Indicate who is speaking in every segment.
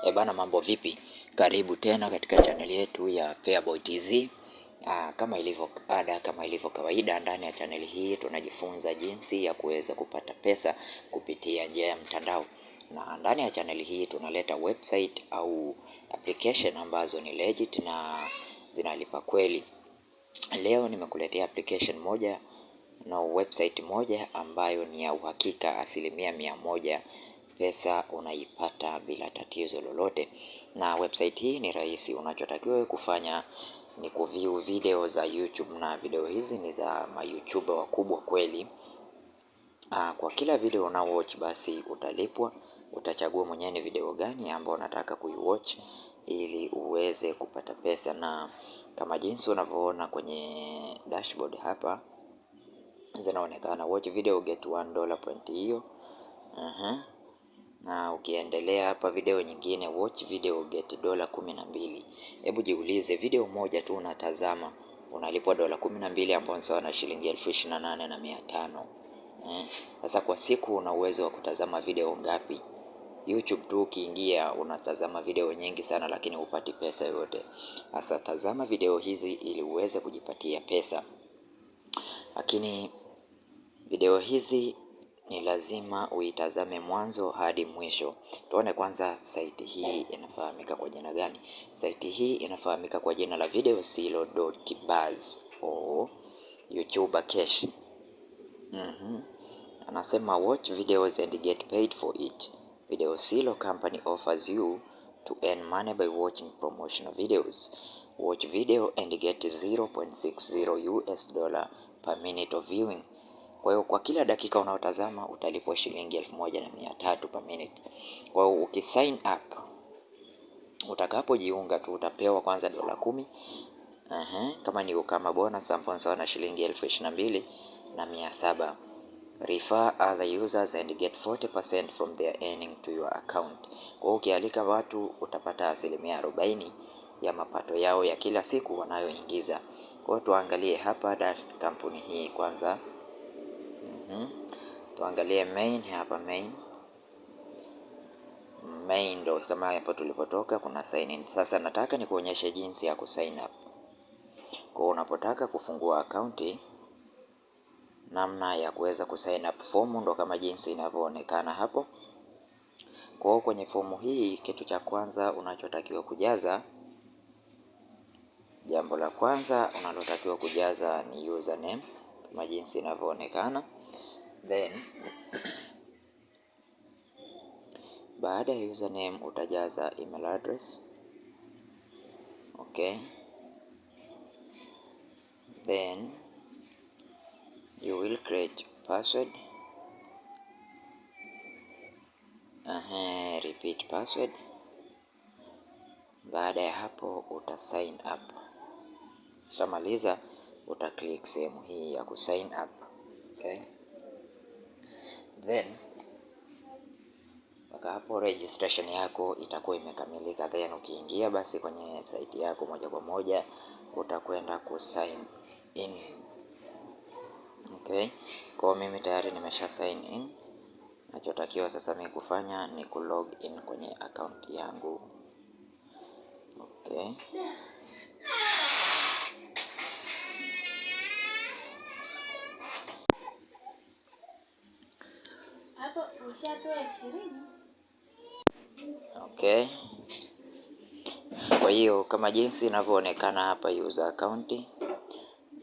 Speaker 1: Bana, mambo vipi? Karibu tena katika chaneli yetu ya Feaboy TZ. Kama ilivyo ada, kama ilivyo kawaida, ndani ya chaneli hii tunajifunza jinsi ya kuweza kupata pesa kupitia njia ya mtandao, na ndani ya chaneli hii tunaleta website au application ambazo ni legit na zinalipa kweli. Leo nimekuletea application moja na website moja ambayo ni ya uhakika 100%. Pesa unaipata bila tatizo lolote, na website hii ni rahisi. Unachotakiwa kufanya ni kuview video za YouTube, na video hizi ni za ma-YouTuber wakubwa kweli. Kwa kila video una watch basi utalipwa. Utachagua mwenyewe ni video gani ambayo unataka kuiwatch ili uweze kupata pesa, na kama jinsi unavyoona kwenye dashboard hapa zinaonekana watch video get $1 point hiyo. Na ukiendelea hapa video nyingine watch video get $12. Hebu jiulize, video moja tu unatazama unalipwa $12 ambapo ni sawa na shilingi 28,500. Sasa kwa siku una uwezo wa kutazama video ngapi? YouTube tu ukiingia unatazama video nyingi sana, lakini hupati pesa yoyote. Sasa tazama video hizi ili uweze kujipatia pesa, lakini video hizi ni lazima uitazame mwanzo hadi mwisho. Tuone kwanza site hii inafahamika kwa jina gani. Site hii inafahamika kwa jina la videosilo.buzz au YouTuber Cash. Anasema watch videos and get paid for it. Videosilo company offers you to earn money by watching promotional videos. Watch video and get $0.60 per minute of viewing. Kwa hiyo kwa kila dakika unaotazama utalipwa shilingi 1,300 per minute. Kwa hiyo ukisign up, utakapojiunga tu utapewa kwanza $10. Kama ni kama bonus ambapo sawa na shilingi 22,700. Refer other users and get 40% from their earning to your account. Kwa hiyo ukialika watu utapata 40% ya mapato yao ya kila siku wanayoingiza. Kwa hiyo tuangalie hapa kampuni hii kwanza. Tuangalie main hapa. Main ndo kama hapo tulipotoka, kuna sign in. Sasa nataka nikuonyeshe jinsi ya kusign up. Kwa unapotaka kufungua akaunti, namna ya kuweza kusign up, fomu ndo kama jinsi inavyoonekana hapo. Kwa hiyo kwenye fomu hii, kitu cha kwanza unachotakiwa kujaza, jambo la kwanza unalotakiwa kujaza ni username kama jinsi inavyoonekana. Then baada ya username utajaza email address. Okay. Then you will create password. Repeat password. Baada ya hapo uta sign up. Ukishamaliza uta click sehemu hii ya kusign up. Okay. Then mpaka hapo registration yako itakuwa imekamilika. Then ukiingia basi kwenye site yako moja kwa moja utakwenda kusign in. Okay. Kwa mimi tayari nimesha sign in. Nachotakiwa sasa mimi kufanya ni kulog in kwenye account yangu. Okay. Okay. Kwa hiyo kama jinsi inavyoonekana hapa user account.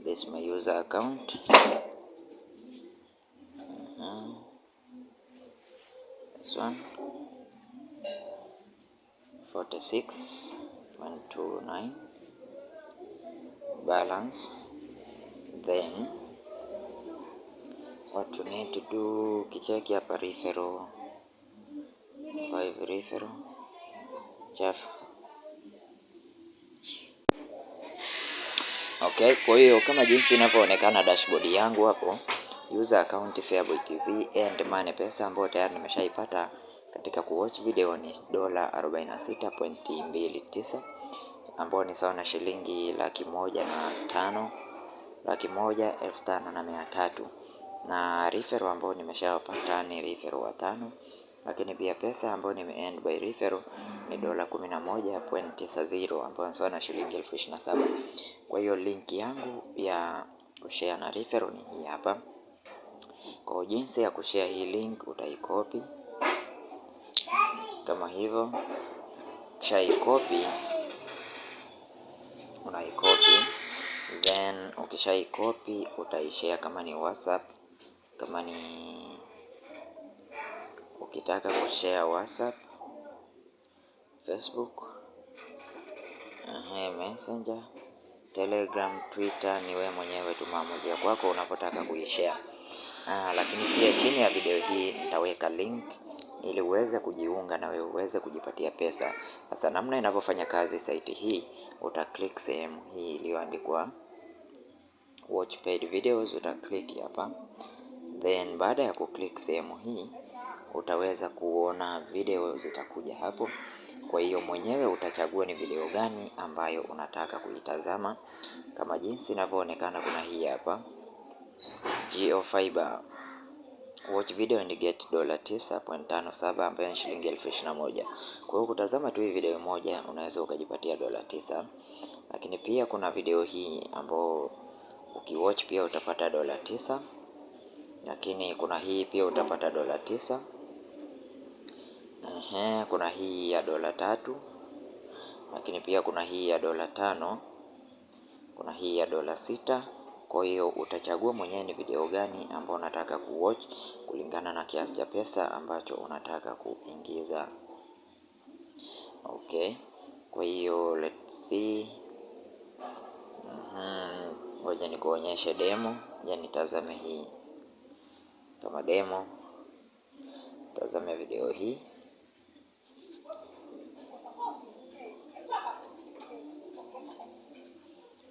Speaker 1: This is my user account. This one 46,129 balance. Then what you need to do, kicheki hapa referral 5 referral chaf. Okay, kwa hiyo kama jinsi inavyoonekana dashboard yangu hapo, user account Feaboy TZ and money pesa ambayo tayari nimeshaipata katika kuwatch video ni $46.29 ambayo ni sawa na shilingi 1,05,300, na referral ambayo nimeshawapata ni referral 5, lakini pia pesa ambayo nime-earn by referral ni $11.90 ambayo sawa na shilingi 27,000. Kwa hiyo link yangu ya kushare na referral ni hii hapa. Kwa jinsi ya kushare hii link, utaikopi kama hivyo, kisha ikopi, unaikopi, then ukishaikopi utaishare kama ni WhatsApp, kama ni ukitaka kushare WhatsApp, Facebook, Messenger, Telegram, Twitter, ni wewe mwenyewe tu, maamuzi ya kwako unapotaka kuishare. Lakini pia chini ya video hii nitaweka link ili uweze kujiunga na wewe uweze kujipatia pesa. Sasa namna inavyofanya kazi site hii, utaklik sehemu hii iliyoandikwa watch paid videos, utaklik hapa. Then baada ya kuklik sehemu hii, utaweza kuona video zitakuja hapo. Kwa hiyo mwenyewe utachagua ni video gani ambayo unataka kuitazama. Kama jinsi inavyoonekana, kuna hii hapa Geo Fiber watch video and get $9.57 ambayo ni shilingi 21,000. Kwa hiyo kutazama tu hii video moja unaweza ukajipatia $9. Lakini pia kuna video hii ambayo ukiwatch pia utapata $9. Lakini kuna hii pia utapata $9. Kuna hii ya $3. Lakini pia kuna hii ya $5. Kuna hii ya $6. Kwa hiyo utachagua mwenyewe ni video gani ambayo unataka kuwatch kulingana na kiasi cha pesa ambacho unataka kuingiza. Okay, kwa hiyo let's see. Ngoja nikuonyeshe demo. Ya nitazame hii kama demo. Tazame video hii.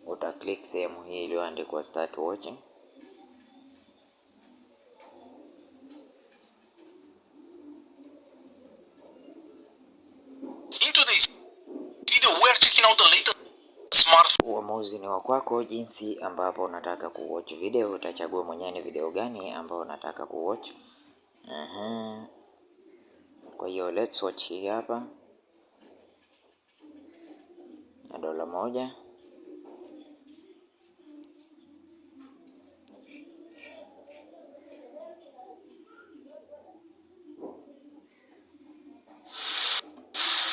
Speaker 1: Utaklik sehemu hii iliyoandikwa start watching. Into this video we are checking out the latest smartphone. Uamuzi ni wa kwako jinsi ambapo unataka kuwatch video. Utachagua mwenyewe ni video gani ambayo unataka kuwatch. Kwa hiyo let's watch hii hapa na $1.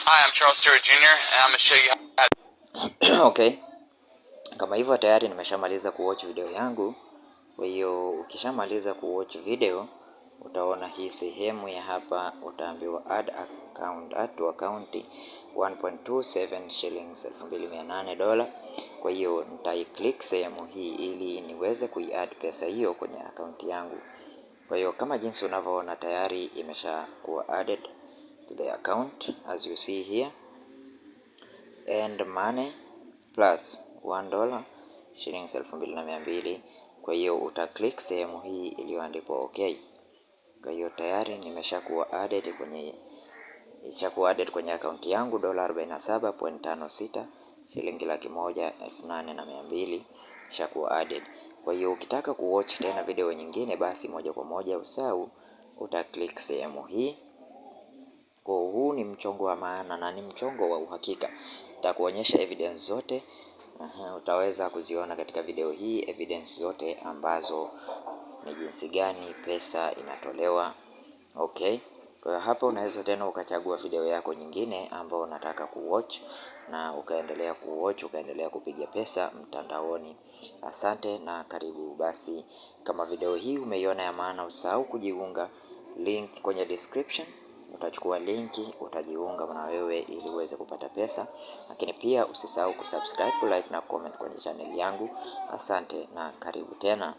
Speaker 1: Hi, I'm Charles Stewart Jr. and I'm going to show you how. Okay. Kama hivyo tayari nimeshamaliza kuwatch video yangu. Kwa hiyo ukishamaliza kuwatch video, utaona hii sehemu ya hapa, utaambiwa add to account 1.27 shillings $2,800. Kwa hiyo nitaiklik sehemu hii ili niweze kuiadd pesa hiyo kwenye akaunti yangu. Kwa hiyo kama jinsi unavyoona tayari imeshakuwa added to the account as you see here, and money plus $1 shilingi 2,200. Kwa hiyo utaklik sehemu hii iliyoandikwa okay. Kwa hiyo tayari nimeshakuwa added kwenye akaunti yangu $47.56 shilingi 108,200 ishakuwa added. Kwa hiyo ukitaka kuwatch tena video nyingine, basi moja kwa moja usahau utaklik sehemu hii. Kwa huu ni mchongo wa maana na ni mchongo wa uhakika. Nitakuonyesha evidence zote. Utaweza kuziona katika video hii evidence zote ambazo ni jinsi gani pesa inatolewa. Okay. Kwa hapa unaweza tena ukachagua video yako nyingine ambayo unataka kuwatch na ukaendelea kuwatch, ukaendelea kupiga pesa mtandaoni. Asante na karibu. Basi kama video hii umeiona ya maana, usahau kujiunga. Link kwenye description. Utachukua linki, utajiunga na wewe ili uweze kupata pesa. Lakini pia usisahau kusubscribe, like na comment kwenye channel yangu. Asante na karibu tena.